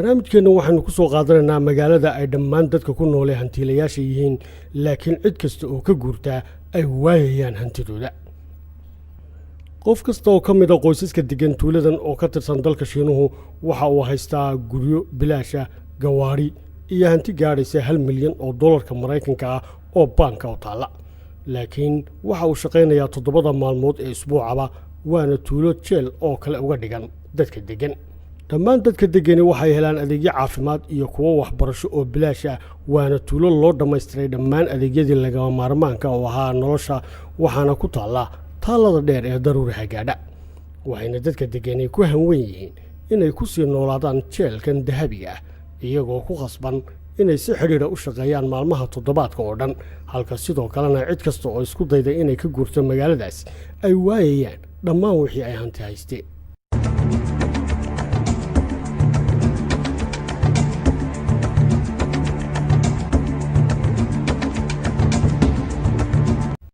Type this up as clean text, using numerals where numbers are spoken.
barnaamijkeena waxaanu ku soo qaadanaynaa magaalada ay dhammaan dadka ku nool hantiilayaasha yihiin laakiin cid kasta oo ka guurtaa ay waayayaan hantidooda. qof kasta oo ka mid ah qoysaska degan tuuladan oo ka tirsan dalka Shiinuhu waxa uu haystaa guryo bilaasha, gawaari iyo hanti gaadhaysa $1 milyan Mareykanka ah oo banka u taala. laakiin waxa uu shaqaynayaa 7 maalmood ee isbuucaba waana tuulo jeel oo kale uga dhigan dadka degan. dhammaan dadka degani waxay helaan adeegyo caafimaad iyo kuwo waxbarasho oo bilaash ah waana tuulo loo dhammaystiray dhammaan adeegyadii lagama maarmaanka u ahaa nolosha waxaana ku taala taalada dheer ee daruuriga gaadha. waxayna dadka degani ku hanweyn yihiin inay ku sii noolaadaan jeelkan dahabiga ah iyagoo ku qasban inay si xiriir u shaqeeyaan maalmaha toddobaadka oo dhan halka sidoo kalena cid kasta oo isku dayda inay ka guurto magaaladaas ay waayayaan dhammaan wixii ay hanti haysteen.